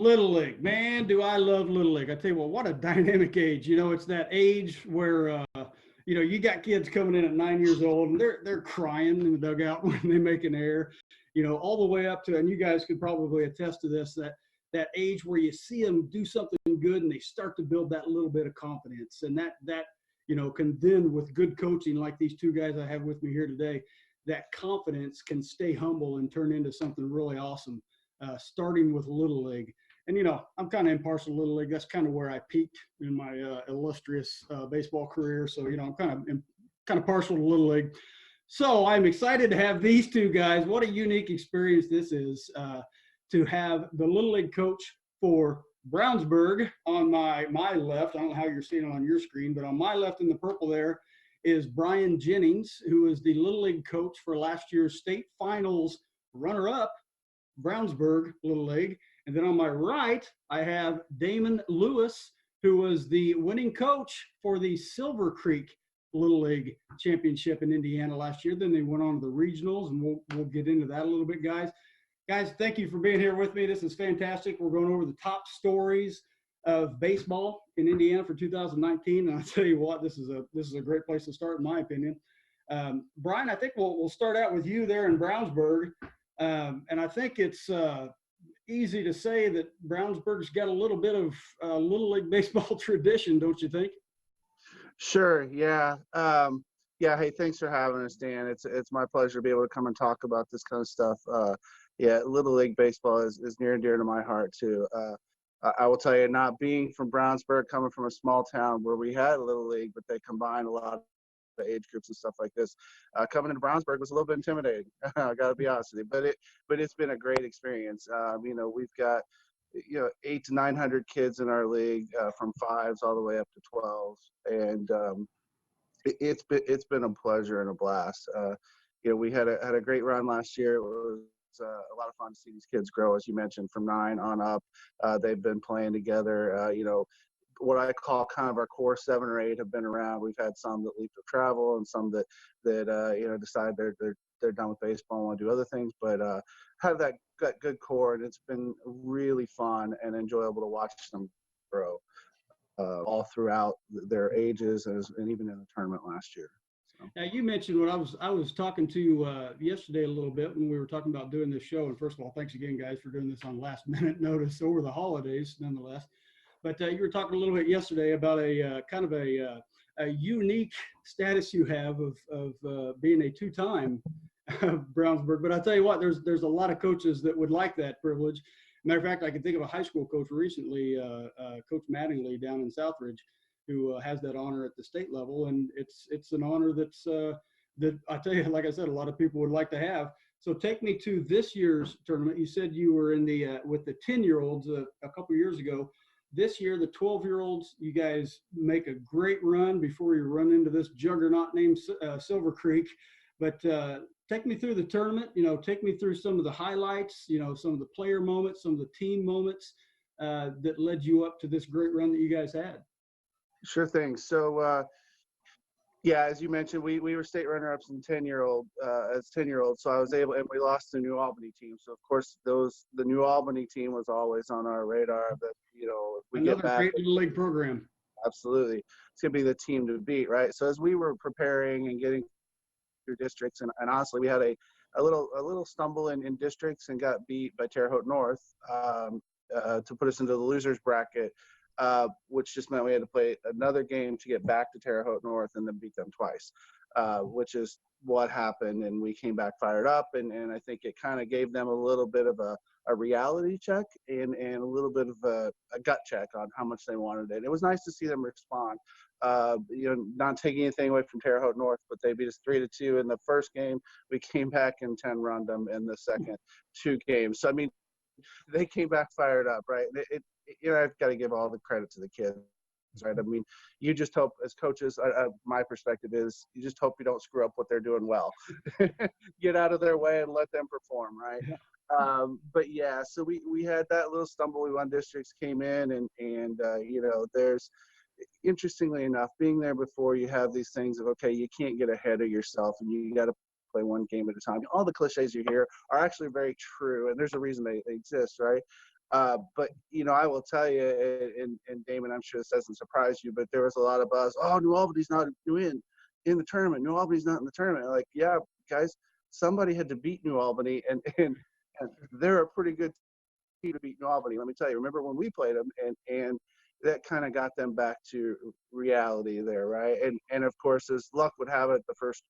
Little League, man, do I love Little League. I tell you what a dynamic age. It's that age where you got kids coming in at 9 years old and they're crying in the dugout when they make an error. All the way up to, and you guys could probably attest to this, that age where you see them do something good and they start to build that little bit of confidence, and that can then, with good coaching like these two guys I have with me here today, that confidence can stay humble and turn into something really awesome. Starting with Little League. And I'm kind of impartial to Little League. That's kind of where I peaked in my illustrious baseball career. So I'm kind of partial to Little League. So I'm excited to have these two guys. What a unique experience this is, to have the Little League coach for Brownsburg on my left. I don't know how you're seeing it on your screen, but on my left in the purple there is Brian Jennings, who is the Little League coach for last year's state finals runner-up, Brownsburg Little League. And then on my right, I have Damon Lewis, who was the winning coach for the Silver Creek Little League Championship in Indiana last year. Then they went on to the regionals, and we'll get into that a little bit, guys. Guys, thank you for being here with me. This is fantastic. We're going over the top stories of baseball in Indiana for 2019, and I'll tell you what, this is a great place to start, in my opinion. Brian, I think we'll start out with you there in Brownsburg, and I think it's easy to say that Brownsburg's got a little bit of Little League baseball tradition, don't you think? Sure. Yeah. Yeah. Hey, thanks for having us, Dan. It's my pleasure to be able to come and talk about this kind of stuff. Yeah, Little League baseball is near and dear to my heart too. I will tell you, not being from Brownsburg, coming from a small town where we had a Little League, but they combined a lot of age groups and stuff like this. Coming into Brownsburg was a little bit intimidating. I got to be honest with you, but it's been a great experience. We've got 800 to 900 kids in our league, from fives all the way up to 12s, and it's been a pleasure and a blast. We had a great run last year. It was a lot of fun to see these kids grow, as you mentioned, from 9 on up. They've been playing together. What I call kind of our core 7 or 8 have been around. We've had some that leave to travel, and some that decide they're done with baseball and want to do other things. But have that good core, and it's been really fun and enjoyable to watch them grow all throughout their ages, and even in the tournament last year. So. Now, you mentioned what I was talking to yesterday a little bit when we were talking about doing this show. And first of all, thanks again, guys, for doing this on last minute notice over the holidays, nonetheless. But you were talking a little bit yesterday about a kind of a unique status you have of being a two-time Brownsburg. But I tell you what, there's a lot of coaches that would like that privilege. Matter of fact, I can think of a high school coach recently, Coach Mattingly down in Southridge, who has that honor at the state level, and it's an honor that I tell you, like I said, a lot of people would like to have. So take me to this year's tournament. You said you were in the with the 10-year-olds a couple years ago. This year, the 12-year-olds, you guys make a great run before you run into this juggernaut named Silver Creek. But take me through the tournament. Take me through some of the highlights. Some of the player moments, some of the team moments that led you up to this great run that you guys had. Sure thing. So, yeah, as you mentioned, we were state runner-ups in 10-year-old as 10-year-olds. So I was able, and we lost the New Albany team. So of course, the New Albany team was always on our radar. That if we Another get back, great little league program. Absolutely, it's gonna be the team to beat, right? So as we were preparing and getting through districts, and honestly, we had a little stumble in districts and got beat by Terre Haute North to put us into the losers bracket. Which just meant we had to play another game to get back to Terre Haute North and then beat them twice, which is what happened. And we came back fired up, and I think it kind of gave them a little bit of a reality check and a little bit of a gut check on how much they wanted it. It was nice to see them respond, not taking anything away from Terre Haute North, but they beat us 3-2 in the first game. We came back and 10 run them in the second 2 games. So, I mean, they came back fired up, right? I've got to give all the credit to the kids, right? I mean, you just hope, as coaches, my perspective is, you just hope you don't screw up what they're doing well. Get out of their way and let them perform, right? Yeah. But yeah, so we had that little stumble. We won districts, came in, and there's, interestingly enough, being there before, you have these things of, okay, you can't get ahead of yourself, and you got to play one game at a time. All the cliches you hear are actually very true, and there's a reason they exist, right? But I will tell you, and Damon, I'm sure this doesn't surprise you, but there was a lot of buzz. Oh, New Albany's not in the tournament. New Albany's not in the tournament. Like, yeah, guys, somebody had to beat New Albany, and they're a pretty good team to beat New Albany. Let me tell you. Remember when we played them, and that kind of got them back to reality there, right? And of course, as luck would have it, the first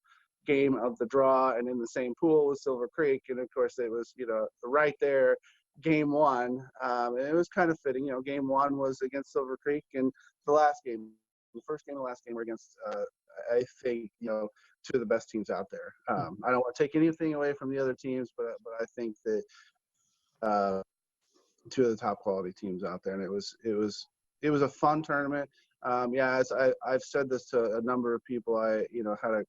game of the draw and in the same pool was Silver Creek, and of course it was right there, game one, and it was kind of fitting. Game one was against Silver Creek, and the first game and the last game were against I think two of the best teams out there. I don't want to take anything away from the other teams, but I think that two of the top quality teams out there, and it was a fun tournament. As I've said this to a number of people, I had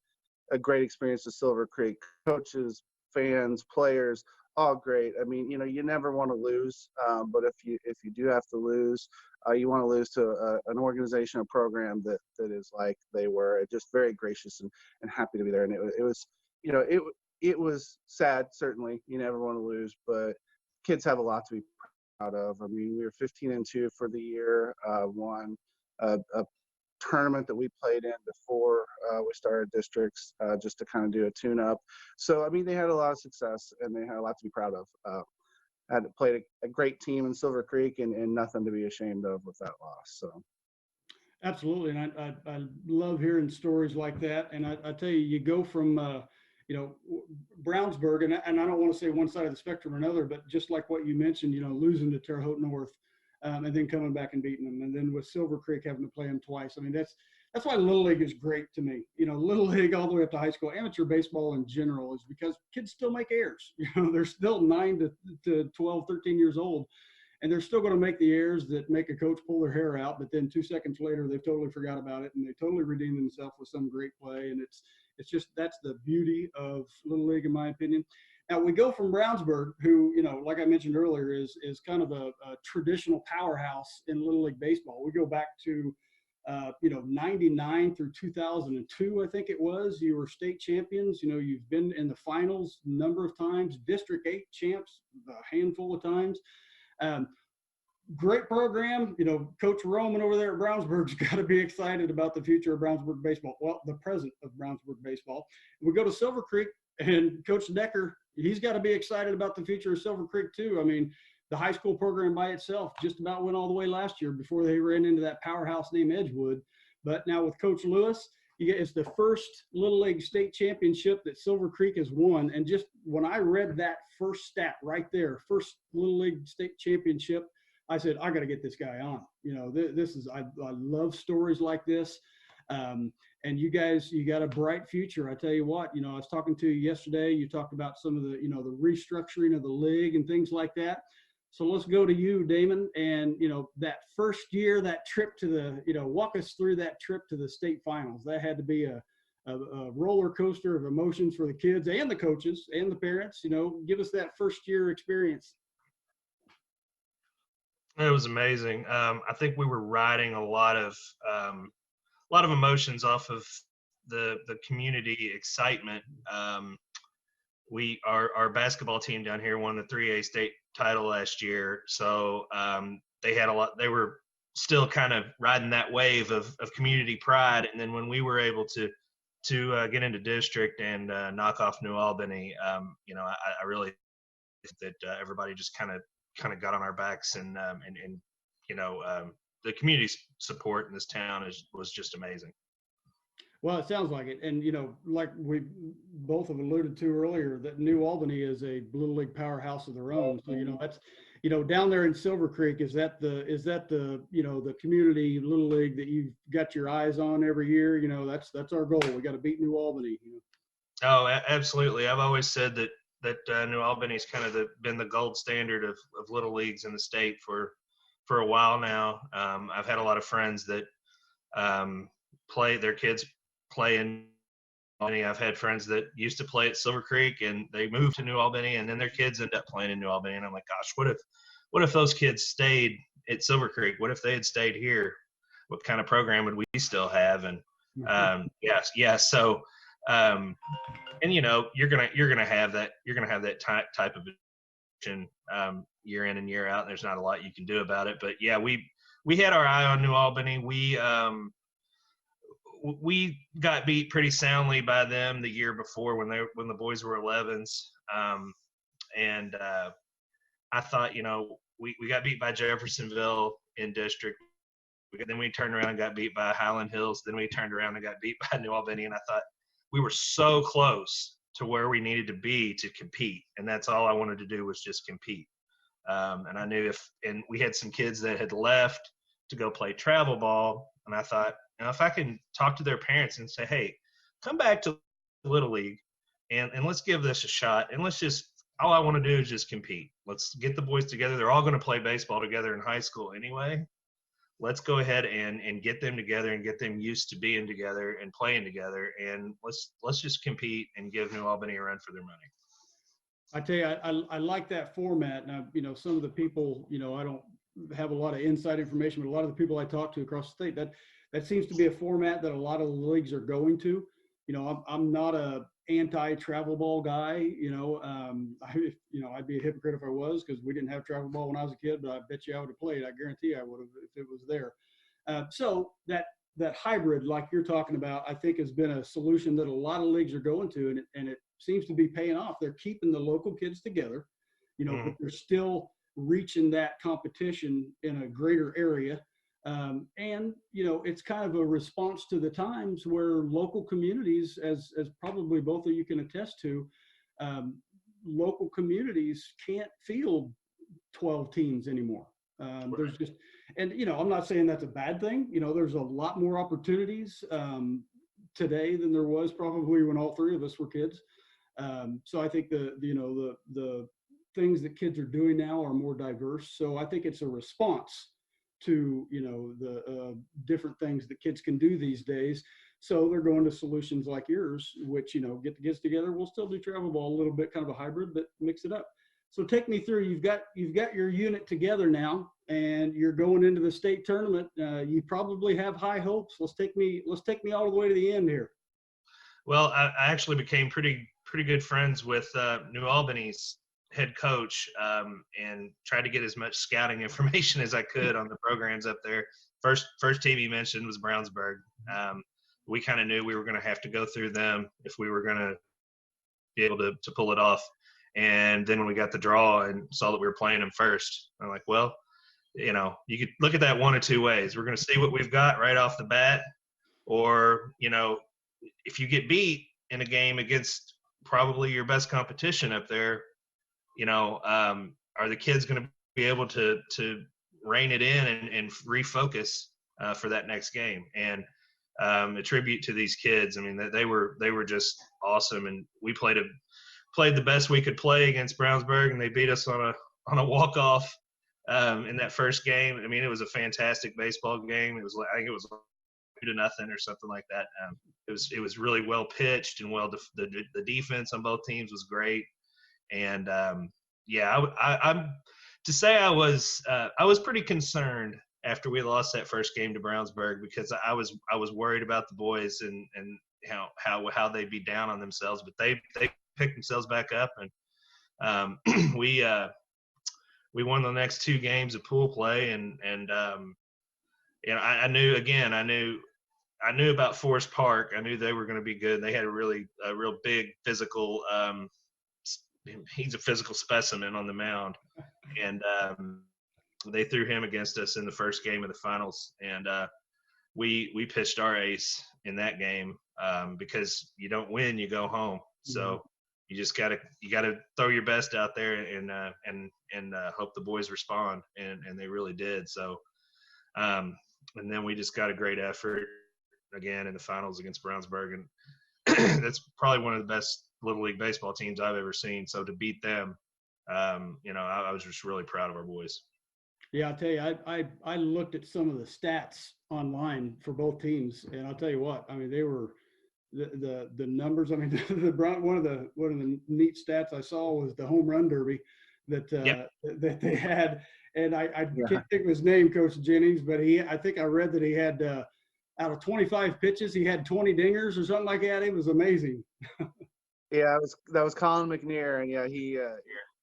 a great experience with Silver Creek. Coaches, fans, players, all great. I mean, you never want to lose, but if you do have to lose, you want to lose to an organization, a program that is like they were, just very gracious and happy to be there. And it was, it was sad, certainly. You never want to lose, but kids have a lot to be proud of. I mean, we were 15-2 for the year, won a tournament that we played in before we started districts, just to kind of do a tune-up. So, I mean, they had a lot of success, and they had a lot to be proud of. Had played a great team in Silver Creek, and nothing to be ashamed of with that loss. So, absolutely, and I love hearing stories like that. And I tell you, you go from Brownsburg, and I don't want to say one side of the spectrum or another, but just like what you mentioned, losing to Terre Haute North. And then coming back and beating them, and then with Silver Creek having to play them twice. I mean, that's why Little League is great to me. Little League all the way up to high school, amateur baseball in general, is because kids still make errors. They're still 9 to 12, 13 years old, and they're still going to make the errors that make a coach pull their hair out. But then 2 seconds later, they've totally forgot about it, and they totally redeem themselves with some great play. And it's just, that's the beauty of Little League, in my opinion. Now we go from Brownsburg, who, like I mentioned earlier, is kind of a traditional powerhouse in Little League baseball. We go back to, 99 through 2002, I think it was. You were state champions. You've been in the finals a number of times, District 8 champs a handful of times. Great program. Coach Roman over there at Brownsburg's got to be excited about the future of Brownsburg baseball. Well, the present of Brownsburg baseball. We go to Silver Creek, and Coach Decker, he's got to be excited about the future of Silver Creek too. I mean, the high school program by itself just about went all the way last year before they ran into that powerhouse named Edgewood. But now with Coach Lewis, it's the first Little League state championship that Silver Creek has won. And just when I read that first stat right there, first Little League state championship, I said, I got to get this guy on. This is, I love stories like this. And you guys, you got a bright future. I tell you what, I was talking to you yesterday. You talked about some of the, the restructuring of the league and things like that. So let's go to you, Damon. And, that first year, that trip to the, walk us through that trip to the state finals. That had to be a roller coaster of emotions for the kids and the coaches and the parents. Give us that first year experience. It was amazing. I think we were riding a lot of emotions off of the community excitement. Our basketball team down here won the 3A state title last year, so they had a lot. They were still kind of riding that wave of community pride. And then when we were able to get into district and knock off New Albany, I really think that everybody just kind of got on our backs, and the community support in this town was just amazing. Well, it sounds like it. And, like we both have alluded to earlier, that New Albany is a Little League powerhouse of their own. So, that's, down there in Silver Creek, is that the, the community Little League that you've got your eyes on every year? That's our goal. We got to beat New Albany. Oh, absolutely. I've always said that New Albany's kind of been the gold standard of Little Leagues in the state for a while now. I've had a lot of friends that their kids play in Albany. I've had friends that used to play at Silver Creek, and they moved to New Albany, and then their kids end up playing in New Albany. And I'm like, gosh, what if those kids stayed at Silver Creek? What if they had stayed here? What kind of program would we still have? And yes. So, and you're gonna have that type of year in and year out. There's not a lot you can do about it. But yeah, we had our eye on New Albany. We got beat pretty soundly by them the year before when the boys were 11s. I thought, we got beat by Jeffersonville in district. Then we turned around and got beat by Highland Hills. Then we turned around and got beat by New Albany. And I thought we were so close to where we needed to be to compete. And that's all I wanted to do was just compete. And I knew and we had some kids that had left to go play travel ball. And I thought, if I can talk to their parents and say, hey, come back to Little League and let's give this a shot. And all I want to do is just compete. Let's get the boys together. They're all going to play baseball together in high school anyway. Let's go ahead and get them together and get them used to being together and playing together. And let's just compete and give New Albany a run for their money. I tell you, I like that format. Now, some of the people, I don't have a lot of inside information, but a lot of the people I talk to across the state, that seems to be a format that a lot of the leagues are going to. I'm not a anti-travel ball guy. I'd be a hypocrite if I was, because we didn't have travel ball when I was a kid, but I bet you I would have played. I guarantee I would have if it was there. So that hybrid, like you're talking about, I think has been a solution that a lot of leagues are going to, and it seems to be paying off. They're keeping the local kids together, but they're still reaching that competition in a greater area. It's kind of a response to the times where local communities, as probably both of you can attest to, local communities can't field 12 teams anymore. There's just, I'm not saying that's a bad thing. There's a lot more opportunities today than there was probably when all three of us were kids. So I think the things that kids are doing now are more diverse. So I think it's a response to the different things that kids can do these days. So they're going to solutions like yours, which get the kids together. We'll still do travel ball a little bit, kind of a hybrid, but mix it up. So take me through. You've got your unit together now, and you're going into the state tournament. You probably have high hopes. Let's take me all the way to the end here. Well, I actually became pretty good friends with New Albany's head coach, and tried to get as much scouting information as I could on the programs up there. First team he mentioned was Brownsburg. We kind of knew we were going to have to go through them if we were going to be able to pull it off. And then when we got the draw and saw that we were playing them first, I'm like, well, you could look at that one of two ways. We're going to see what we've got right off the bat, or, if you get beat in a game against probably your best competition up there, are the kids going to be able to rein it in and refocus for that next game? And a tribute to these kids. I mean, they were just awesome, and we played the best we could play against Brownsburg, and they beat us on a walk-off in that first game. I mean, it was a fantastic baseball game. I think it was 2-0 or something like that. It was really well pitched and the defense on both teams was great. And I'm to say I was pretty concerned after we lost that first game to Brownsburg, because I was worried about the boys and how they'd be down on themselves, but they picked themselves back up, and we won the next two games of pool play, and I knew about Forest Park. I knew they were going to be good. They had a real big physical. He's a physical specimen on the mound, and they threw him against us in the first game of the finals, and we pitched our ace in that game, because you don't win, you go home. So you just gotta throw your best out there and hope the boys respond, and they really did. So and then we just got a great effort again in the finals against Brownsburg, and that's probably one of the best Little League baseball teams I've ever seen. So to beat them, I was just really proud of our boys. Yeah, I'll tell you, I looked at some of the stats online for both teams, and I'll tell you what, I mean, they were the numbers. I mean, one of the neat stats I saw was the home run derby that they had, and I can't think of his name, Coach Jennings, but I think I read that he had out of 25 pitches, he had 20 dingers or something like that. It was amazing. Yeah, that was Colin McNair, and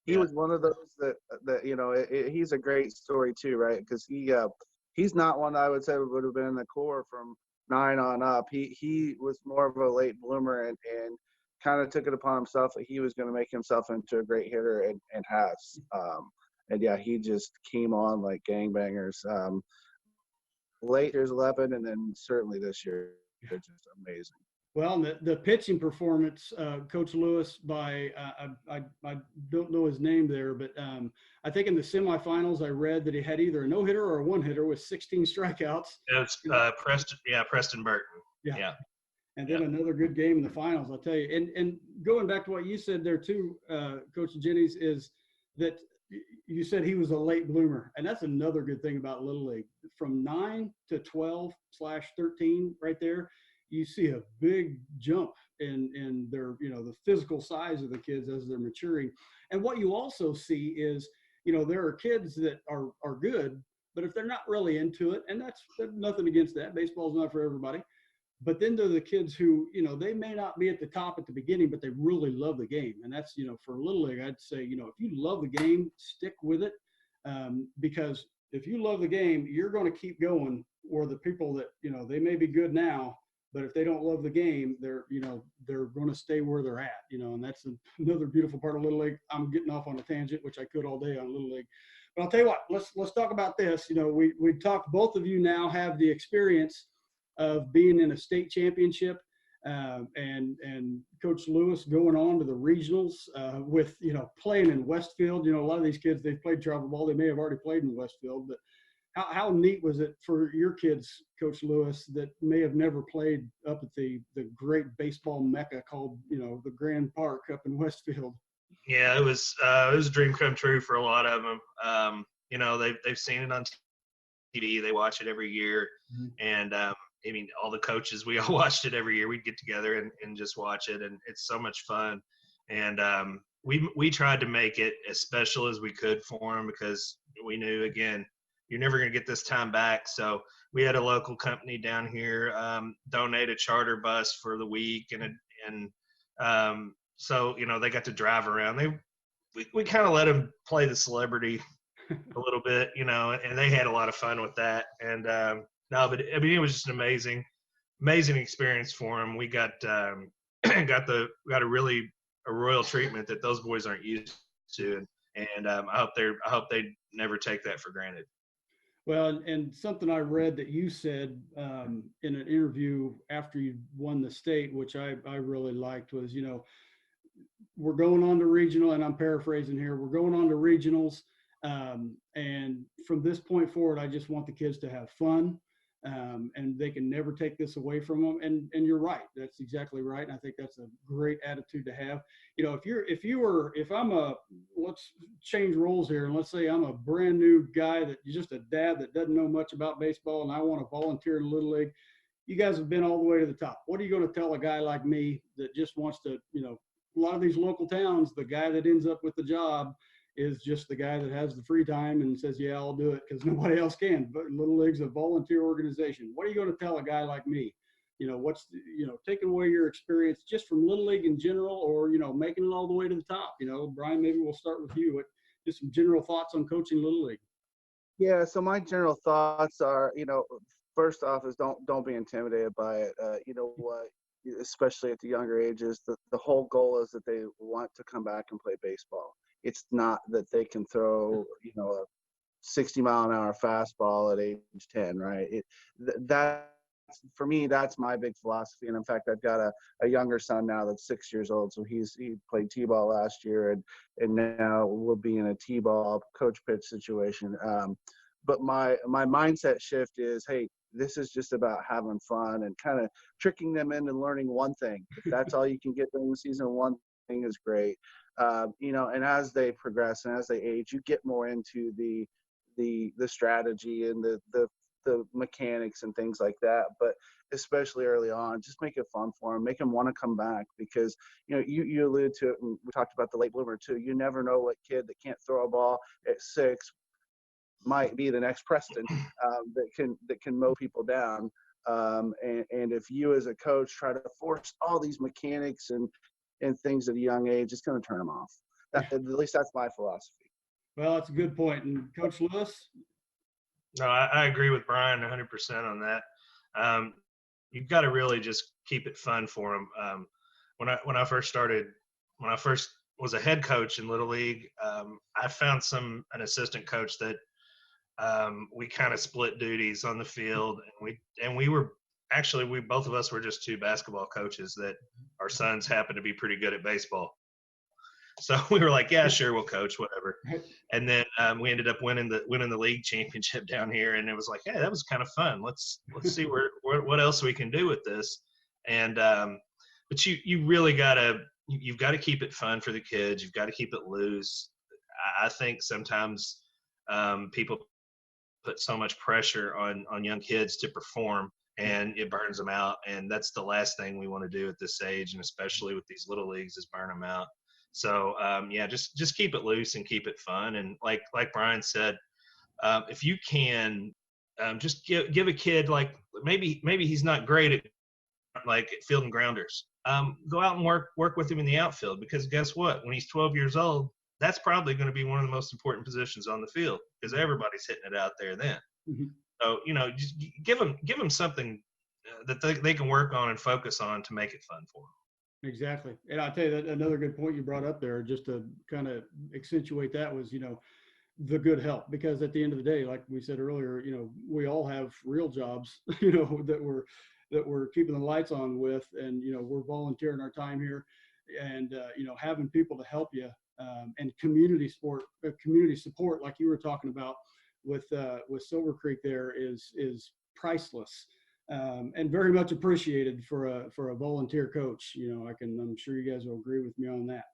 he was one of those that you know, he's a great story too, right? Because he's not one I would say would have been in the core from 9 on up. He was more of a late bloomer and kind of took it upon himself that he was going to make himself into a great hitter and has. And yeah, he just came on like gangbangers. Late years 11, and then certainly this year, they're just amazing. Well, the pitching performance, Coach Lewis, by I don't know his name there, but I think in the semifinals I read that he had either a no hitter or a one hitter with 16 strikeouts. It's Preston Burton. Yeah. And then another good game in the finals, I'll tell you. And going back to what you said there too, Coach Jennings, is that you said he was a late bloomer, and that's another good thing about Little League. From 9 to 12/13, right there, you see a big jump in their, you know, the physical size of the kids as they're maturing. And what you also see is, you know, there are kids that are good, but if they're not really into it, and that's nothing against that, baseball's not for everybody. But then there are the kids who, you know, they may not be at the top at the beginning, but they really love the game. And that's, you know, for Little League, I'd say, you know, if you love the game, stick with it. Because if you love the game, you're going to keep going, where the people that, you know, they may be good now, but if they don't love the game, they're going to stay where they're at, you know, and that's another beautiful part of Little League. I'm getting off on a tangent, which I could all day on Little League. But I'll tell you what, let's talk about this. You know, we talked, both of you now have the experience of being in a state championship, and Coach Lewis going on to the regionals with, you know, playing in Westfield. You know, a lot of these kids, they've played travel ball. They may have already played in Westfield, but how neat was it for your kids, Coach Lewis, that may have never played up at the great baseball mecca called, you know, the Grand Park up in Westfield? Yeah, it was a dream come true for a lot of them. You know, they've seen it on TV. They watch it every year. Mm-hmm. And I mean, all the coaches, we all watched it every year. We'd get together and just watch it, and it's so much fun. And we tried to make it as special as we could for them, because we knew, again, you're never going to get this time back. So we had a local company down here donate a charter bus for the week, and so, you know, they got to drive around. We kind of let them play the celebrity a little bit, you know, and they had a lot of fun with that. And no, but I mean, it was just an amazing experience for them. We got got a royal treatment that those boys aren't used to, and I hope they never take that for granted. Well, and something I read that you said in an interview after you won the state, which I really liked, was, you know, we're going on to regional, and I'm paraphrasing here, we're going on to regionals. And from this point forward, I just want the kids to have fun, and they can never take this away from them. And you're right. That's exactly right. And I think that's a great attitude to have. You know, let's change roles here. And let's say I'm a brand new guy just a dad that doesn't know much about baseball, and I want to volunteer in Little League. You guys have been all the way to the top. What are you going to tell a guy like me that just wants to, you know, a lot of these local towns, the guy that ends up with the job is just the guy that has the free time and says, yeah, I'll do it because nobody else can. But Little League's a volunteer organization. What are you going to tell a guy like me? You know, taking away your experience just from Little League in general, or, you know, making it all the way to the top? You know, Brian, maybe we'll start with you. Just some general thoughts on coaching Little League. Yeah, so my general thoughts are, you know, first off is don't be intimidated by it. You know what, especially at the younger ages, the whole goal is that they want to come back and play baseball. It's not that they can throw, you know, a 60-mile-an-hour fastball at age 10, right? For me, that's my big philosophy. And in fact, I've got a younger son now that's 6 years old. So he played T-ball last year, and now we'll be in a T-ball coach pitch situation. But my mindset shift is, hey, this is just about having fun and kind of tricking them into learning one thing. If that's all you can get during the season, one thing is great. You know, and as they progress and as they age, you get more into the strategy and the mechanics and things like that. But especially early on, just make it fun for them, make them want to come back, because, you know, you alluded to it, and we talked about the late bloomer too. You never know what kid that can't throw a ball at 6 might be the next Preston that can mow people down. And if you as a coach try to force all these mechanics and things at a young age, it's going to turn them off. At least that's my philosophy. Well, that's a good point. And Coach Lewis? No, I agree with Brian 100% on that. You've got to really just keep it fun for them. When I first was a head coach in Little League, I found an assistant coach that we kind of split duties on the field, and we both of us were just two basketball coaches that our sons happened to be pretty good at baseball. So we were like, yeah, sure, we'll coach, whatever. And then we ended up winning the league championship down here, and it was like, hey, that was kind of fun. Let's see what else we can do with this. And but you really you've got to keep it fun for the kids. You've got to keep it loose. I think sometimes people put so much pressure on young kids to perform, and it burns them out. And that's the last thing we want to do at this age, and especially with these little leagues, is burn them out. So yeah, just keep it loose and keep it fun. And like Brian said, if you can, just give a kid, like maybe he's not great at field and grounders. Go out and work with him in the outfield, because guess what? When he's 12 years old, that's probably going to be one of the most important positions on the field, because everybody's hitting it out there then. Mm-hmm. So just give them something that they can work on and focus on to make it fun for them. Exactly. And I'll tell you that another good point you brought up there, just to kind of accentuate that, was, the good help, because at the end of the day, like we said earlier, we all have real jobs, that we're keeping the lights on with, and, we're volunteering our time here, and, having people to help you, and community support, like you were talking about with Silver Creek there, is priceless. And very much appreciated for a volunteer coach. I'm sure you guys will agree with me on that.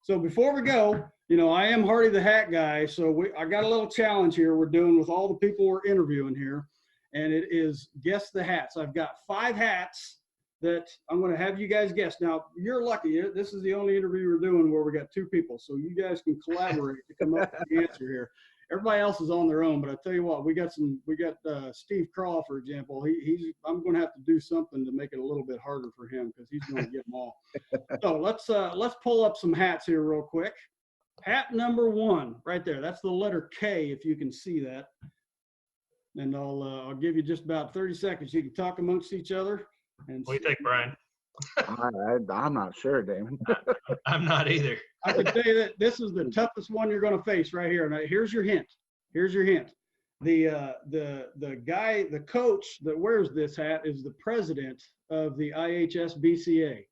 So before we go, I am Hardy the Hat Guy. So I got a little challenge here we're doing with all the people we're interviewing here, and it is guess the hats. I've got 5 hats that I'm going to have you guys guess. Now, you're lucky. This is the only interview we're doing where we got 2 people, so you guys can collaborate to come up with the answer here. Everybody else is on their own, but I tell you what, we got Steve Craw, for example. I'm going to have to do something to make it a little bit harder for him, because he's going to get them all. So let's pull up some hats here real quick. Hat number 1, right there. That's the letter K, if you can see that. And I'll give you just about 30 seconds. You can talk amongst each other. And What do you think, Brian? I'm not sure, Damon. I'm not either. I can tell you that this is the toughest one you're going to face right here. Now, here's your hint. The coach that wears this hat is the president of the IHSBCA.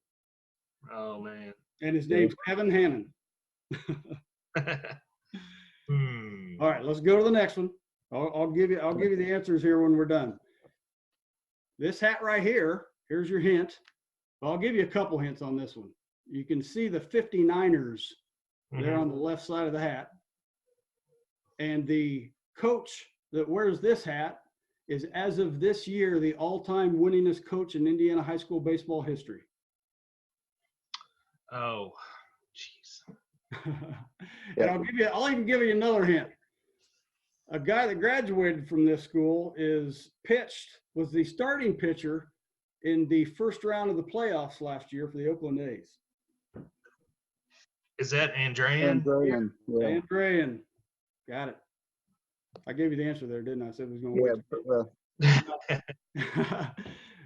Oh man. And his name's Kevin Hannon. All right, let's go to the next one. I'll give you the answers here when we're done. This hat right here, here's your hint. I'll give you a couple hints on this one. You can see the 59ers there on the left side of the hat. And the coach that wears this hat is, as of this year, the all-time winningest coach in Indiana high school baseball history. Oh, jeez. And I'll even give you another hint. A guy that graduated from this school was the starting pitcher in the first round of the playoffs last year for the Oakland A's. Is that Andrean? Yeah. Andrean. Got it. I gave you the answer there, didn't I? I said it was going to wait.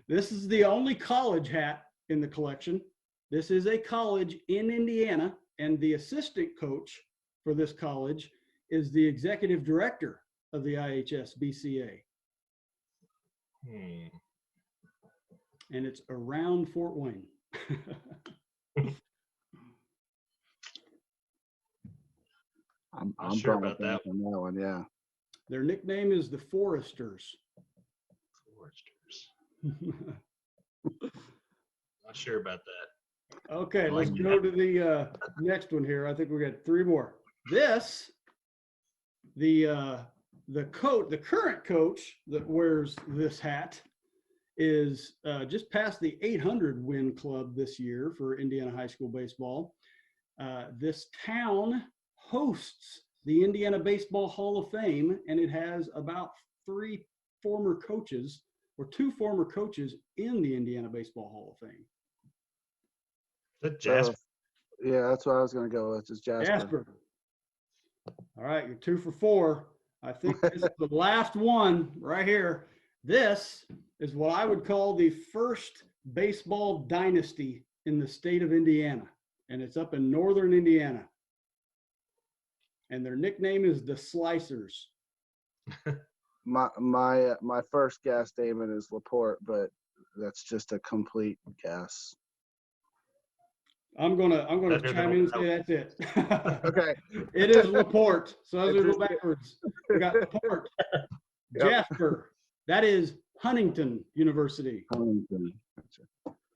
This is the only college hat in the collection. This is a college in Indiana, and the assistant coach for this college is the executive director of the IHSBCA. And it's around Fort Wayne. I'm sure about that one. Yeah. Their nickname is the Foresters. Not sure about that. Okay, let's go to the next one here. I think we got 3 more. The current coach that wears this hat is just past the 800 win club this year for Indiana high school baseball. This town hosts the Indiana Baseball Hall of Fame, and it has about 2 former coaches in the Indiana Baseball Hall of Fame. Is that Jasper? Yeah, that's what I was going to go with, is Jasper. Jasper. All right, you're 2 for 4. I think this is the last one right here. This is what I would call the first baseball dynasty in the state of Indiana, and it's up in northern Indiana. And their nickname is the Slicers. My first guess, Damon, is Laporte, but that's just a complete guess. I'm gonna chime in and say that's it. Okay. It is Laporte. So as we go backwards, we got Laporte, Yep. Jasper. That is Huntington University. Huntington.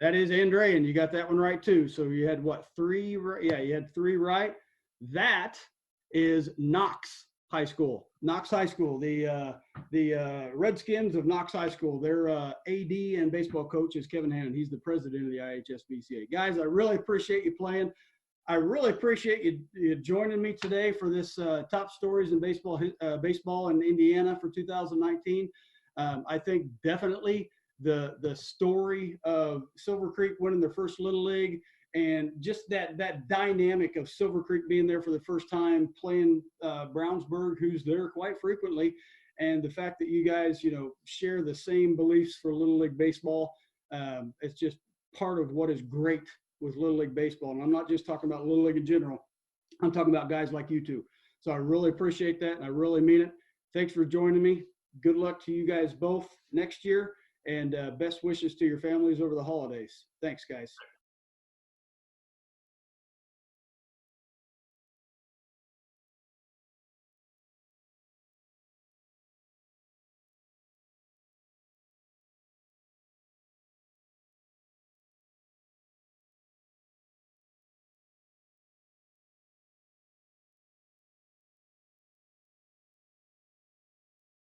That is Andrean. You got that one right too. So you had what, 3? Yeah, you had 3 right. That is Knox High School. Knox High School. The Redskins of Knox High School. Their AD and baseball coach is Kevin Hannon. He's the president of the IHSBCA. Guys, I really appreciate you playing. I really appreciate you joining me today for this top stories in baseball in Indiana for 2019. I think definitely the story of Silver Creek winning their first Little League, and just that dynamic of Silver Creek being there for the first time, playing Brownsburg, who's there quite frequently, and the fact that you guys, share the same beliefs for Little League baseball. It's just part of what is great with Little League baseball. And I'm not just talking about Little League in general. I'm talking about guys like you two. So I really appreciate that, and I really mean it. Thanks for joining me. Good luck to you guys both next year, and best wishes to your families over the holidays. Thanks, guys.